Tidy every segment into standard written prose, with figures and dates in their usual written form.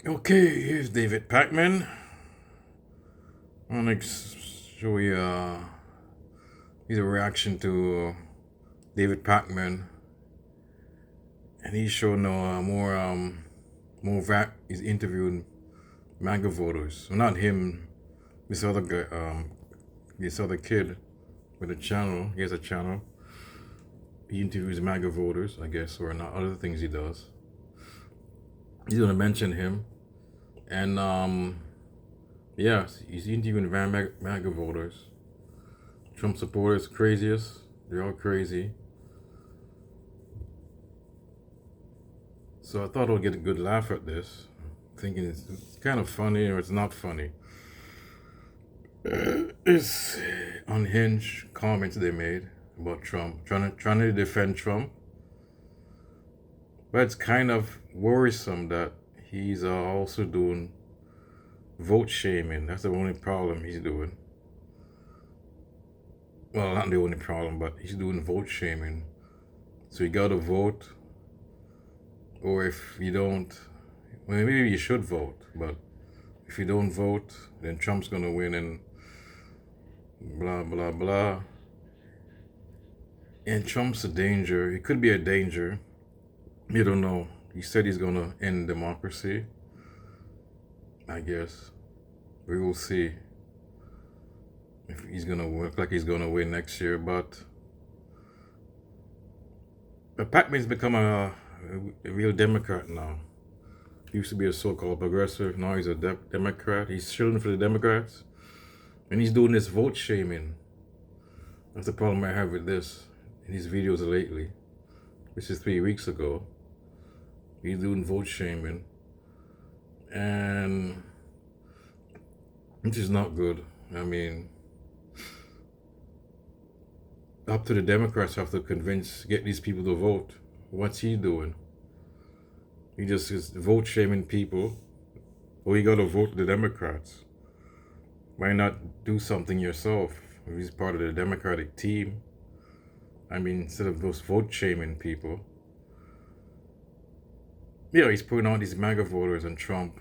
Okay, here's David Pakman. I'm gonna show you his reaction to David Pakman, and he's showing he's interviewing Maga voters. Well, not him, this other guy, this other kid with a channel. He has a channel. He interviews Maga voters, I guess, or not other things he does. He's gonna mention him, and yeah, he's interviewing MAGA voters. Trump supporters, craziest. They're all crazy. So I thought I'll get a good laugh at this, thinking it's kind of funny or it's not funny. It's unhinged comments they made about Trump, trying to defend Trump. But it's kind of worrisome that he's also doing vote shaming. That's the only problem he's doing. Well, not the only problem, but he's doing vote shaming. So you gotta vote, or if you don't, well, maybe you should vote, but if you don't vote, then Trump's gonna win and blah, blah, blah. And Trump's a danger. He could be a danger. You don't know. He said he's gonna end democracy. I guess. We will see if he's gonna work like he's gonna win next year, but Pakman's become a real Democrat now. He used to be a so-called progressive. Now he's a Democrat. He's shielding for the Democrats, and he's doing this vote shaming. That's the problem I have with this in his videos lately. This is 3 weeks ago. He's doing vote shaming, and which is not good. I mean, up to the Democrats have to get these people to vote. What's he doing? He just is vote shaming people. Well, you gotta vote the Democrats. Why not do something yourself? If he's part of the Democratic team. I mean, instead of those vote shaming people. Yeah, he's putting all these MAGA voters on Trump.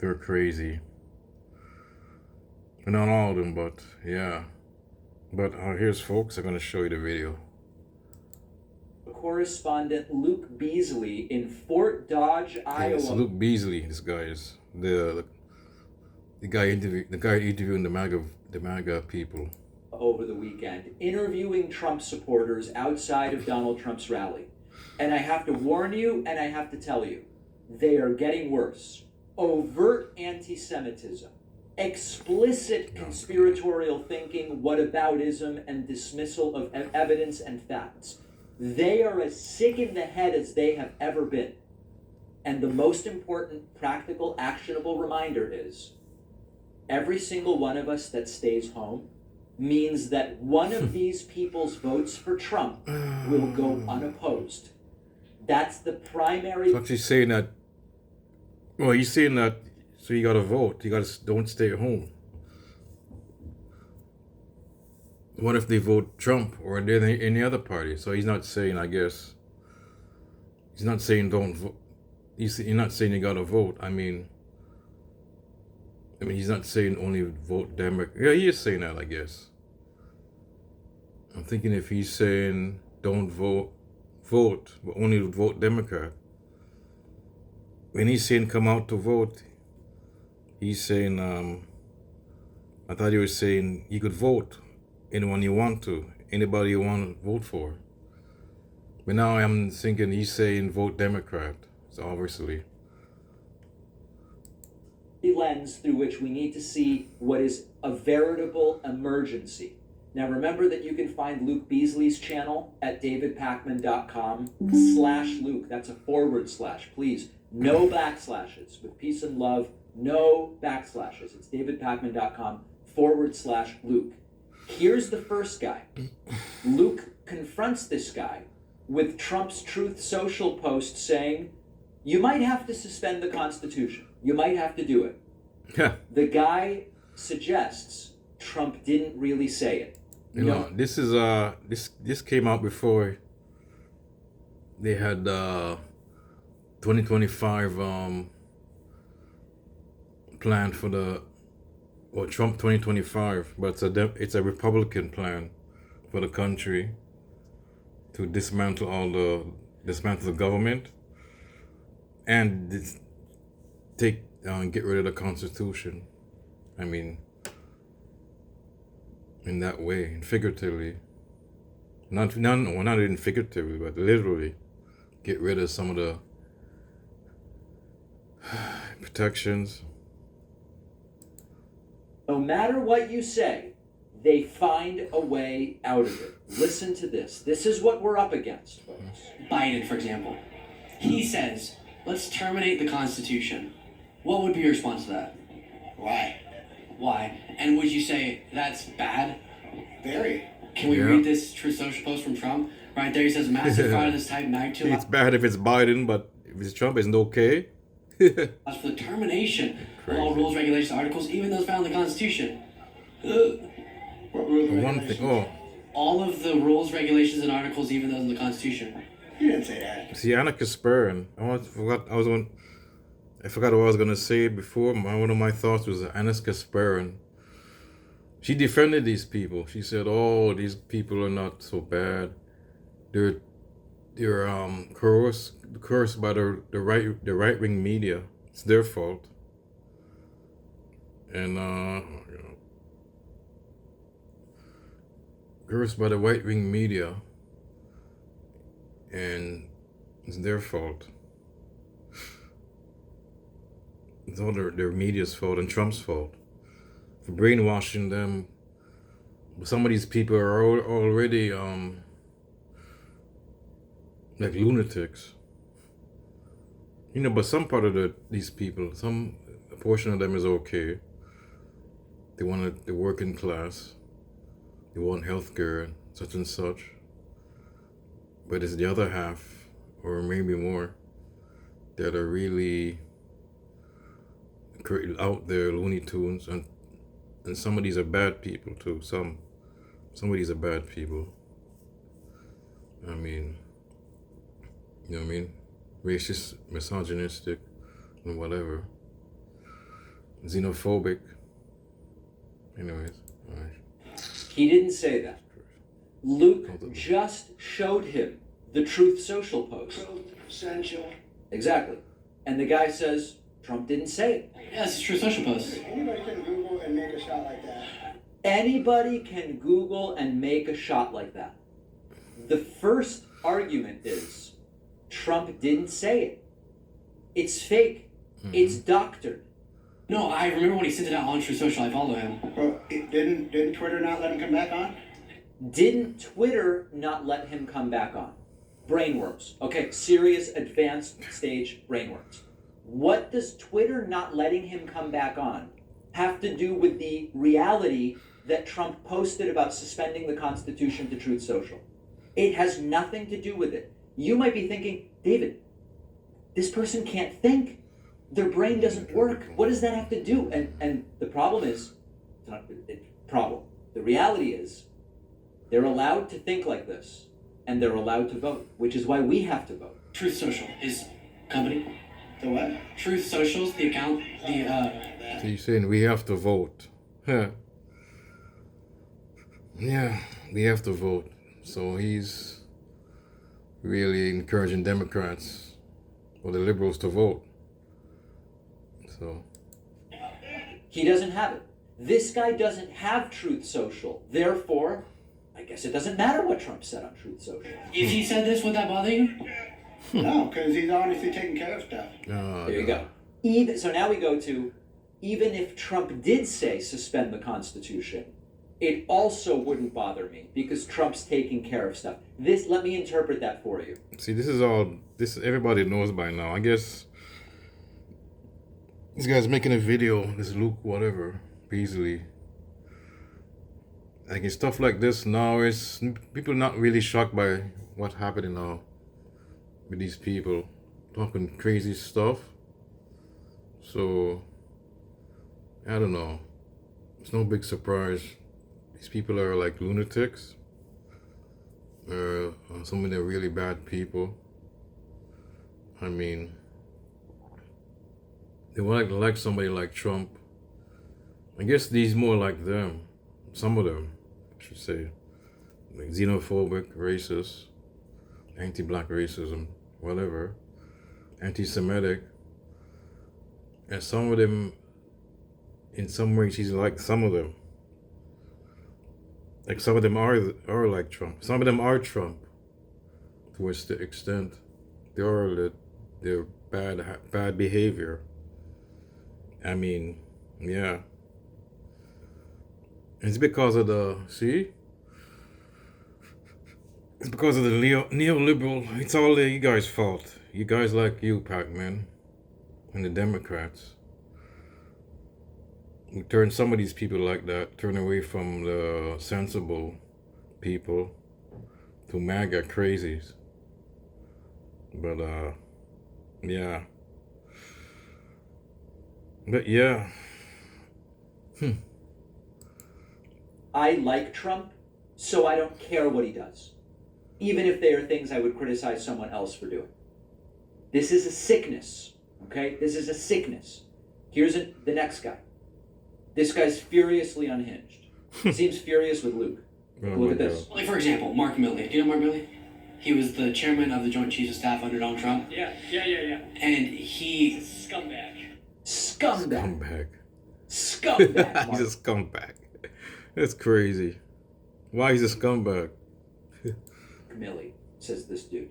They're crazy. But not all of them, but yeah. But here's folks, I'm gonna show you the video. Correspondent Luke Beasley in Fort Dodge, Iowa. It's Luke Beasley. This guy is the guy interviewing the MAGA people over the weekend, interviewing Trump supporters outside of Donald Trump's rally. And I have to warn you, and I have to tell you, they are getting worse. Overt anti-Semitism, explicit conspiratorial thinking, whataboutism, and dismissal of evidence and facts. They are as sick in the head as they have ever been. And the most important, practical, actionable reminder is every single one of us that stays home means that one of these people's votes for Trump will go unopposed. That's the primary. So she's saying that, well, he's saying that, so you gotta vote. You gotta, don't stay at home. What if they vote Trump or any other party? So he's not saying, I guess, he's not saying don't vote. He's not saying you gotta vote. I mean, he's not saying only vote Democrat. Yeah, he is saying that, I guess. I'm thinking if he's saying don't vote, but only vote Democrat. When he's saying come out to vote, he's saying, I thought he was saying you could vote anyone you want to, anybody you want to vote for. But now I'm thinking he's saying vote Democrat. So obviously. Lens through which we need to see what is a veritable emergency. Now remember that you can find Luke Beasley's channel at davidpakman.com/Luke. That's a /. Please, no backslashes. With peace and love, no backslashes. It's davidpakman.com /Luke. Here's the first guy. Luke confronts this guy with Trump's Truth Social post saying, you might have to suspend the Constitution. You might have to do it. Yeah. The guy suggests Trump didn't really say it. You know, this is this came out before they had 2025 plan for the Trump 2025, but it's a Republican plan for the country to dismantle the government and get rid of the Constitution. I mean, in that way, figuratively, not even figuratively, but literally, get rid of some of the protections. No matter what you say, they find a way out of it. Listen to this. This is what we're up against, folks. Biden, for example, he says, let's terminate the Constitution. What would be your response to that? Why? Why? And would you say that's bad? Very. Can we read this Truth Social post from Trump? Right there, he says, massive fraud of this type, magnitude. It's bad if it's Biden, but if it's Trump, isn't okay. As for the termination of all rules, regulations, articles, even those found in the Constitution. What rules and One regulations? thing, All of the rules, regulations, and articles, even those in the Constitution. You didn't say that. see, Anna Kasparin, I forgot what I was gonna say before. One of my thoughts was Anna Kasparin. She defended these people. She said, "Oh, these people are not so bad. They're cursed by the right wing media. It's their fault." And cursed by the right wing media, and it's their fault. It's all their media's fault and Trump's fault for brainwashing them. Some of these people are already like lunatics, but some part of these people, some portion of them is okay. They want the working class, they want healthcare, such and such. But it's the other half, or maybe more, that are really out there, Looney Tunes, and some of these are bad people too. Some of these are bad people. I mean, you know what I mean? Racist, misogynistic, and whatever. Xenophobic. Anyways, all right. He didn't say that. Luke just showed him the Truth Social post. Truth Essential. Exactly. And the guy says, Trump didn't say it. Yeah, it's a Truth Social post. Anybody can Google and make a shot like that. Anybody can Google and make a shot like that. The first argument is Trump didn't say it. It's fake. Mm-hmm. It's doctored. No, I remember when he sent it out on Truth Social, I follow him. Well, didn't Twitter not let him come back on? Didn't Twitter not let him come back on? Brainworms. Okay, serious advanced stage brainworms. What does Twitter not letting him come back on have to do with the reality that Trump posted about suspending the Constitution to Truth Social? It has nothing to do with it. You might be thinking, David, this person can't think. Their brain doesn't work. What does that have to do? And the problem is, it's not a problem. The reality is, they're allowed to think like this, and they're allowed to vote, which is why we have to vote. Truth Social, his company. The what? Truth Socials, the account, So you're saying we have to vote? Huh. Yeah, we have to vote. So he's really encouraging Democrats or the liberals to vote. So He doesn't have it. This guy doesn't have Truth Social. Therefore, I guess it doesn't matter what Trump said on Truth Social. If he said this, would that bother you? No, because he's honestly taking care of stuff. There you go. So now we go to, even if Trump did say suspend the Constitution, it also wouldn't bother me because Trump's taking care of stuff. Let me interpret that for you. See, this everybody knows by now. I guess this guy's making a video, this Luke whatever, Beasley. Like stuff like this now, is people not really shocked by what happening now with these people talking crazy stuff. So I don't know. It's no big surprise. These people are like lunatics. Some of them are really bad people. I mean, They would like somebody like Trump. I guess these more like them. Some of them, I should say. Like xenophobic, racist, anti-black racism, whatever. Anti-Semitic. And some of them, in some ways, he's like some of them. Like some of them are like Trump. Some of them are Trump. To a extent. They're bad behavior. I mean, yeah. It's because of it's because of the neoliberal, it's all you guys' fault. You guys like you, Pakman, and the Democrats. We turn some of these people like that, turn away from the sensible people to Maga crazies. But, yeah. But, yeah. I like Trump, so I don't care what he does, even if they are things I would criticize someone else for doing. This is a sickness, okay? This is a sickness. Here's the next guy. This guy's furiously unhinged. Seems furious with Luke. Look at this. Like, for example, Mark Milley. Do you know Mark Milley? He was the chairman of the Joint Chiefs of Staff under Donald Trump. Yeah. And he... He's a scumbag. Scumbag. He's Mark. a scumbag. That's crazy. Why he's a scumbag? Millie, says this dude.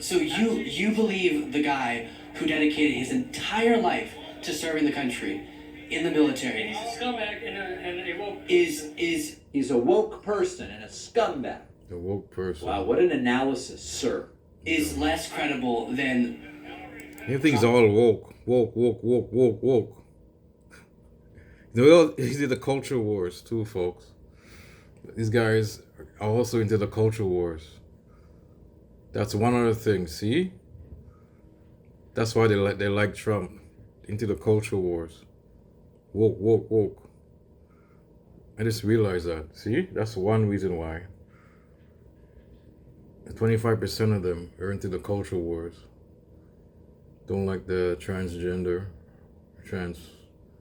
So you believe the guy who dedicated his entire life to serving the country in the military He's a scumbag and a woke. is He's a woke person and a scumbag. A woke person. Wow, what an analysis, sir. less credible than Everything's all woke. Woke. These are the culture wars too, folks. These guys are also into the culture wars. That's one other thing. See, that's why they like Trump. Into the culture wars. Woke. I just realized that. See, that's one reason why. 25% of them are into the culture wars. Don't like the transgender,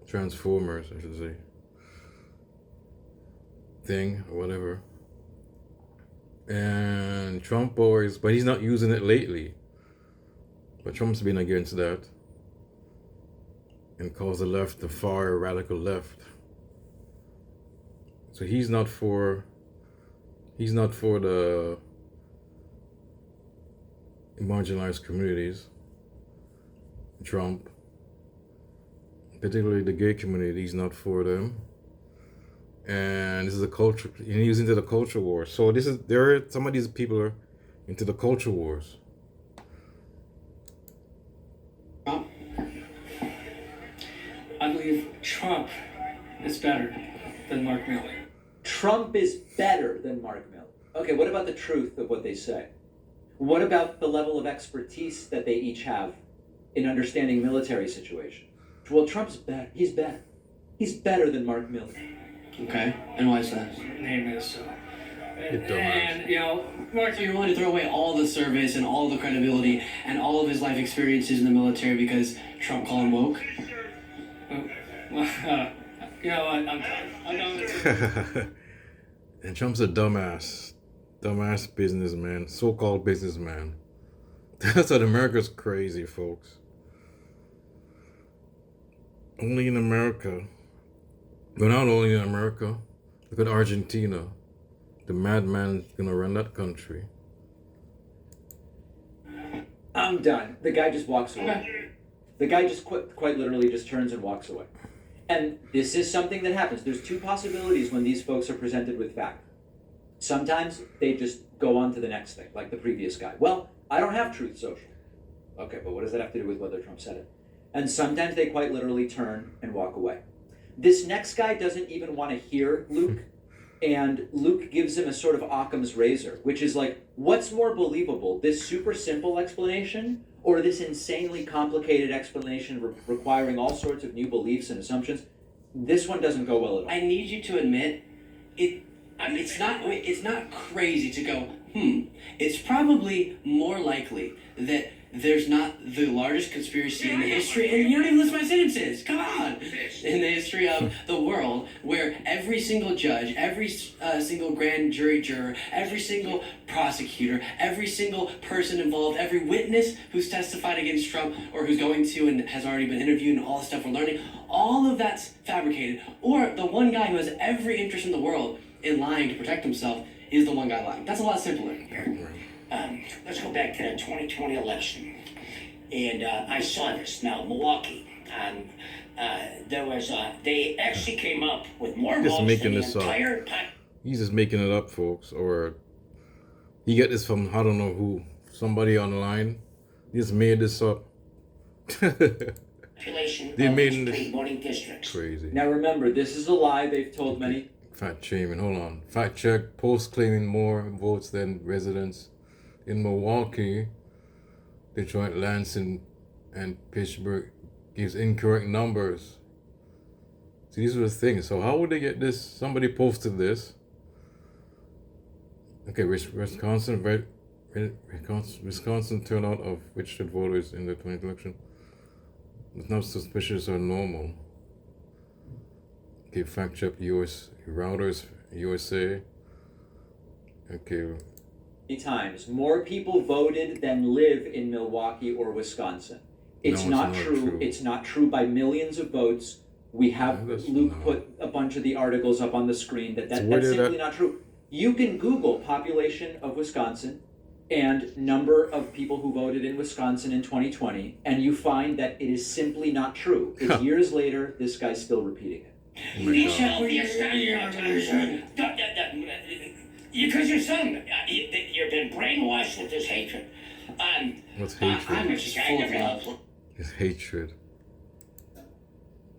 transformers, I should say, thing or whatever. And Trump always, but he's not using it lately. But Trump's been against that and calls the left the far radical left. So he's not for the marginalized communities. Trump, particularly the gay community, he's not for them. And this is a culture, he's into the culture war. So some of these people are into the culture wars. I believe Trump is better than Mark Milley. Trump is better than Mark Milley. Okay, what about the truth of what they say? What about the level of expertise that they each have in understanding military situation? Well, Trump's better. He's better. He's better than Mark Milley. okay. And why is that? Name is so. dumbass. And Mark, So you're willing to throw away all the service and all the credibility and all of his life experiences in the military because Trump called him woke? I'm done. And Trump's a dumbass businessman, so-called businessman. That's what America's crazy, folks. Only in America, but not only in America. Look at Argentina. The madman's gonna run that country. I'm done. The guy just walks away. Okay. The guy just quite literally just turns and walks away. And this is something that happens. There's two possibilities when these folks are presented with fact. Sometimes they just go on to the next thing, like the previous guy. Well, I don't have Truth Social. Okay, but what does that have to do with whether Trump said it? And sometimes they quite literally turn and walk away. This next guy doesn't even want to hear Luke, and Luke gives him a sort of Occam's razor, which is like, what's more believable, this super simple explanation or this insanely complicated explanation requiring all sorts of new beliefs and assumptions? This one doesn't go well at all. I need you to admit it's not crazy to go, it's probably more likely that there's not the largest conspiracy in the history, and you don't even listen to my sentences. Come on, in the history of the world, where every single judge, every single grand jury juror, every single prosecutor, every single person involved, every witness who's testified against Trump or who's going to and has already been interviewed, and all the stuff we're learning, all of that's fabricated. Or the one guy who has every interest in the world in lying to protect himself is the one guy lying. That's a lot simpler. Let's go back to the 2020 election. And I saw this. Now, Milwaukee, there was, they actually came up with more Just votes making than the this up. entire He's just making it up, folks. Or he get this from, I don't know who, somebody online. He just made this up. population They of made these this three voting districts. crazy. Now remember, this is a lie they've told many. Fact checking, hold on. Fact check. Post claiming more votes than residents in Milwaukee, Detroit, Lansing, and Pittsburgh gives incorrect numbers. See, these are the things. So how would they get this? Somebody posted this. Okay, Wisconsin turnout of registered voters in the 2020 election was not suspicious or normal. Okay, fact check Routers USA. Okay. Times more people voted than live in Milwaukee or Wisconsin. It's not true. It's not true by millions of votes. We have Luke put a bunch of the articles up on the screen that's simply not true. You can Google population of Wisconsin and number of people who voted in Wisconsin in 2020, and you find that it is simply not true. Because years later, this guy's still repeating it. Because your son, you've been brainwashed with this hatred. What's hatred? I'm just full of love. It's hatred.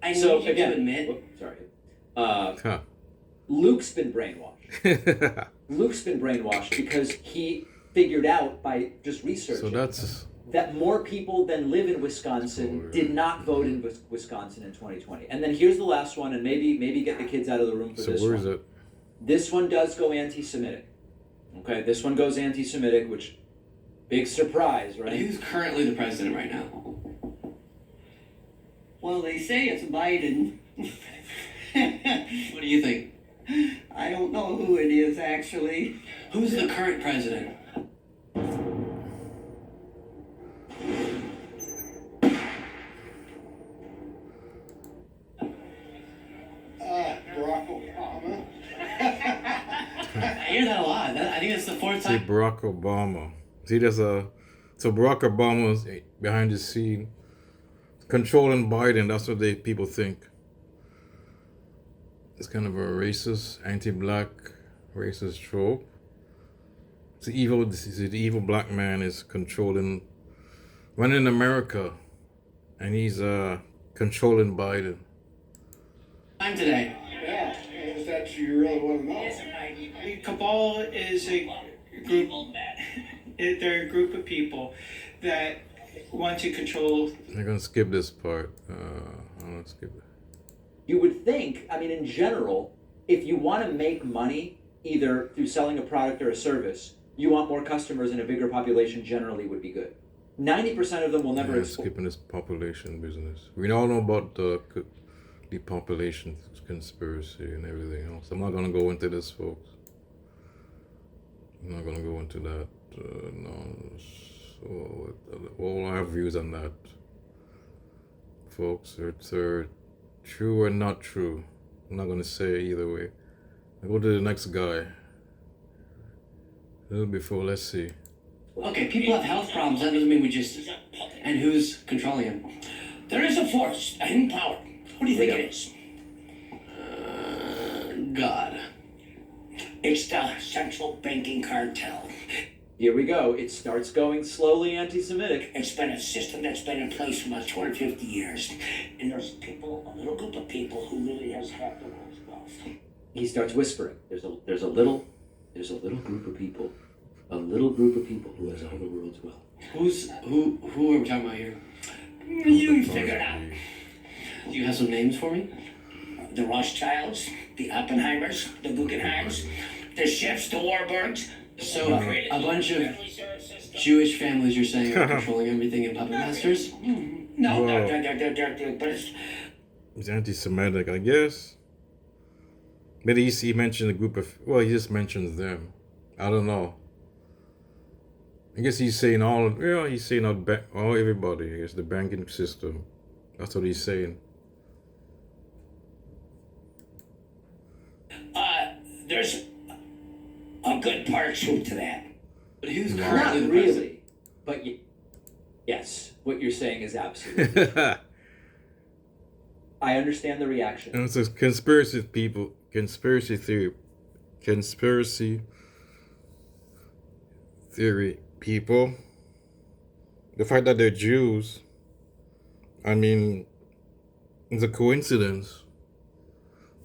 I need you to admit. Luke's been brainwashed. Luke's been brainwashed because he figured out by just researching that more people than live in Wisconsin did not vote in Wisconsin in 2020. And then here's the last one, and maybe get the kids out of the room for this one. So where is it? This one does go anti-Semitic. Okay, this one goes anti-Semitic, which, big surprise, right? Who's currently the president right now? Well, they say it's Biden. What do you think? I don't know who it is, actually. Who's the current president? Barack Obama. I hear that a lot. I think it's the fourth time. See, Barack Obama. See, so Barack Obama's behind the scene controlling Biden. That's what people think. It's kind of a racist, anti-black, racist trope. It's the evil black man is running America, and he's controlling Biden. Time today. Yeah, if that's you really want to know. Cabal is a group. They're a group of people that want to control. I'm gonna skip this part. I'm gonna skip it. You would think, I mean, in general, if you want to make money, either through selling a product or a service, you want more customers and a bigger population generally would be good. 90% of them will never export. Skipping this population business. We all know about the depopulation conspiracy and everything else. I'm not going to go into this, folks. I'm not going to go into that. No. So, all I have views on that, folks. It's true or not true. I'm not going to say either way. I go to the next guy. A little before, let's see. Okay, people have health problems. That doesn't mean we just. And who's controlling them? There is a force in power. Who do you think it is? God. It's the central banking cartel. Here we go. It starts going slowly anti-Semitic. It's been a system that's been in place for about 250 years. And there's people, a little group of people who really has half the world's wealth. He starts whispering. There's a little group of people. A little group of people who has all the world's wealth. Who are we talking about here? You figure it out. Do you have some names for me? The Rothschilds, the Oppenheimers, the Guggenheims, the Schiffs, the Warburgs, So a bunch of Jewish families, you're saying, are controlling everything in puppet masters? No, Whoa. but it's He's anti-Semitic, I guess. But he mentioned a group of, well, he just mentions them. I don't know. I guess he's saying he's saying all everybody. I guess the banking system. That's what he's saying. there's a good part of truth to that. But who's Not currently the president? really, but yes, what you're saying is absolutely. And I understand the reaction. it's a conspiracy theory people. The fact that they're Jews, I mean, it's a coincidence,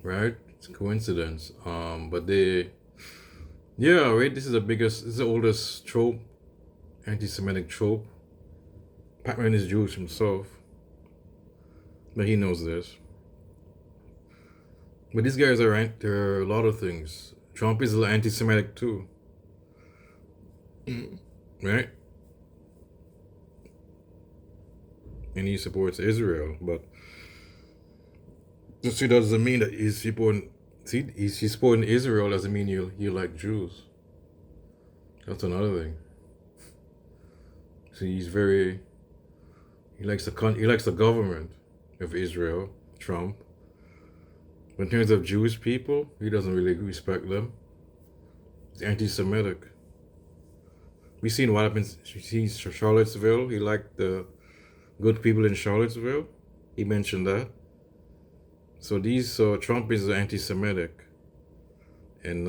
right? It's a coincidence. But right, this is this is the oldest trope, anti-Semitic trope. Pakman is Jewish himself, but he knows this. But these guys there are a lot of things. Trump is anti-Semitic too, right? And he supports Israel, but just it doesn't mean that he's supporting Israel doesn't mean you like Jews. That's another thing. See, he likes the government of Israel, Trump. But in terms of Jewish people, he doesn't really respect them. He's anti-Semitic. We seen what happens. See Charlottesville. He liked the good people in Charlottesville. He mentioned that. So Trump is anti-Semitic, and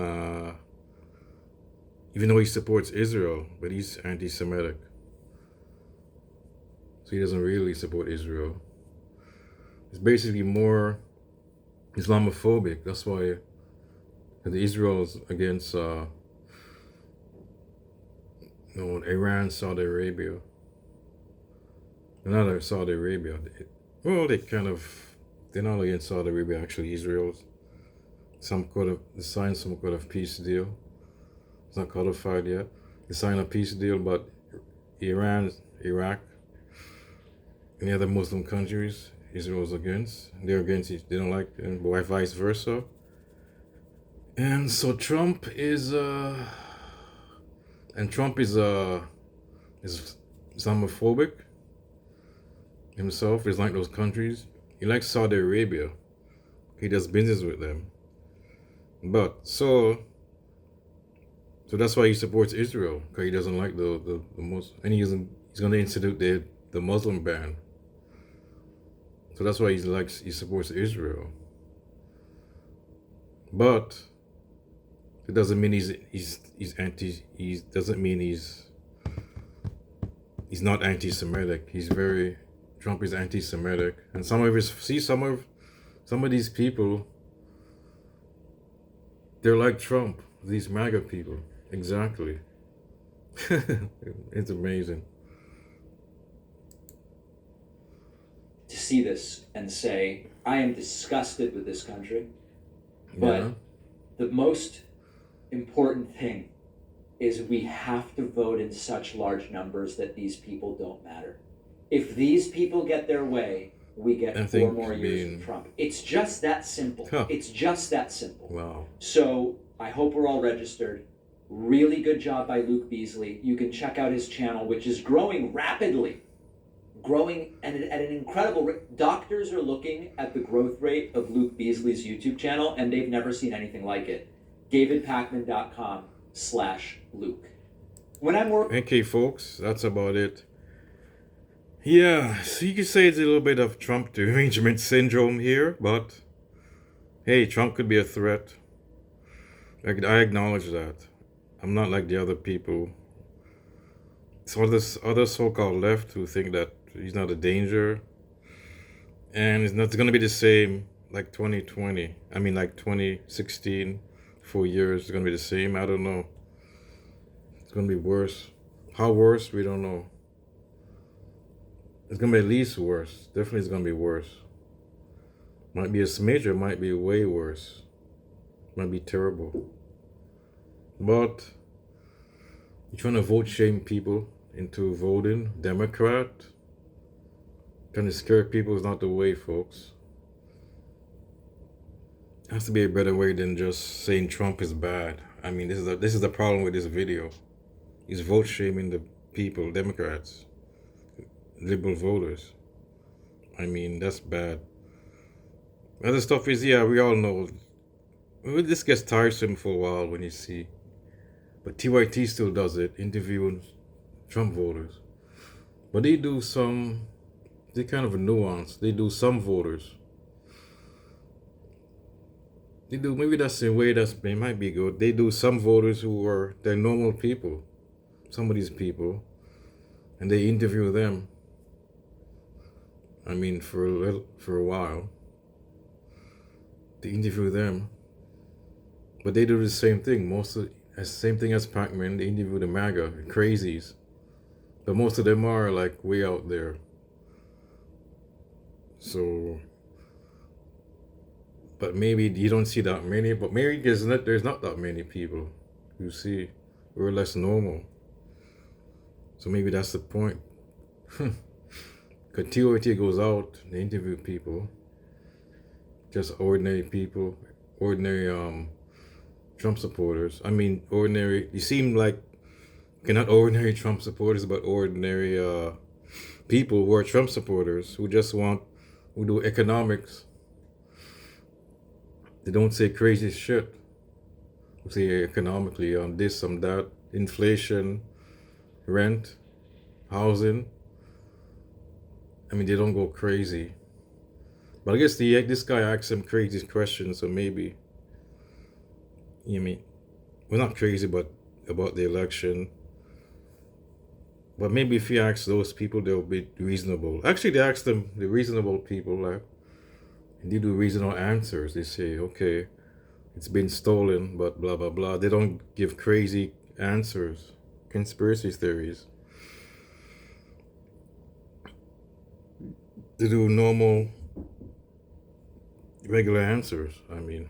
even though he supports Israel, but he's anti-Semitic. So he doesn't really support Israel. It's basically more Islamophobic. That's why Israel is against Iran, Saudi Arabia. Another Saudi Arabia. They're not against Saudi Arabia, actually. Israel's they signed some kind of peace deal. It's not codified yet. They signed a peace deal, but Iran, Iraq, any other Muslim countries, Israel's against. They're against it. They don't like them, but vice versa. And so Trump is Islamophobic himself. He's like those countries. He likes Saudi Arabia. He does business with them. But so that's why he supports Israel, because he doesn't like the Muslim, and he's going to institute the Muslim ban. So that's why he supports Israel. But it doesn't mean he's not anti-Semitic. Trump is anti-Semitic, and some of these people, they're like Trump, these MAGA people. Exactly. It's amazing. To see this and say, I am disgusted with this country, but the most important thing is we have to vote in such large numbers that these people don't matter. If these people get their way, we get 4 more years of Trump. It's just that simple. It's just that simple. Wow. So I hope we're all registered. Really good job by Luke Beasley. You can check out his channel, which is growing rapidly. Growing at an incredible rate. Doctors are looking at the growth rate of Luke Beasley's YouTube channel, and they've never seen anything like it. DavidPakman.com/Luke. When I'm working... Okay, folks, that's about it. Yeah, so you could say it's a little bit of Trump derangement syndrome here, but hey, Trump could be a threat. I acknowledge that. I'm not like the other people. So this other so-called left who think that he's not a danger, and it's not going to be the same like 2020. I mean, like 2016, 4 years. It's going to be the same. I don't know. It's going to be worse. How worse? We don't know. It's going to be at least worse. Definitely it's going to be worse. Might be a smidge, might be way worse. Might be terrible. But You're trying to vote shame people into voting Democrat. Trying to scare people is not the way, folks. There has to be a better way than just saying Trump is bad. I mean, this is the problem with this video. He's vote shaming the people, Democrats, liberal voters. I mean, that's bad. Other stuff is, yeah, we all know. This gets tiresome for a while when you see. But TYT still does it, interviewing Trump voters. But they do some, they kind of a nuance. They do some voters. They do, maybe that's the way it might be good. They do some voters who are, they're normal people. Some of these people. And they interview them. I mean, for a while. They interview them. But they do the same thing. Same thing as Pakman. They interview the Maga, crazies. But most of them are like way out there. So, but maybe you don't see that many. But maybe there's not that many people you see. We're less normal. So maybe that's the point. Because TOT goes out, they interview people. Just ordinary people, ordinary Trump supporters. I mean, ordinary, you seem like, okay, not ordinary Trump supporters, but ordinary people who are Trump supporters, who do economics. They don't say crazy shit. They say economically on this, on that, inflation, rent, housing. I mean, they don't go crazy. But I guess this guy asked some crazy questions, so maybe, you mean, well, not crazy, but about the election. But maybe if you ask those people, they'll be reasonable. Actually, they ask them, the reasonable people, like, and they do reasonable answers. They say, okay, it's been stolen, but blah, blah, blah. They don't give crazy answers, conspiracy theories. They do normal, regular answers, I mean.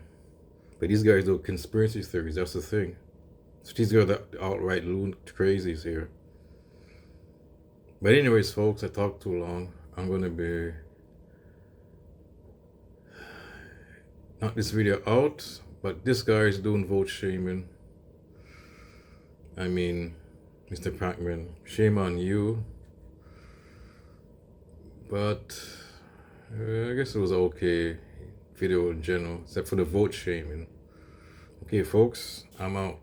But these guys do conspiracy theories, that's the thing. So these are the outright loon crazies here. But anyways, folks, I talked too long. I'm going to be knock this video out. But this guy is doing vote shaming. I mean, Mr. Pakman, shame on you. But I guess it was okay video in general, except for the vote shaming. Okay, folks, I'm out.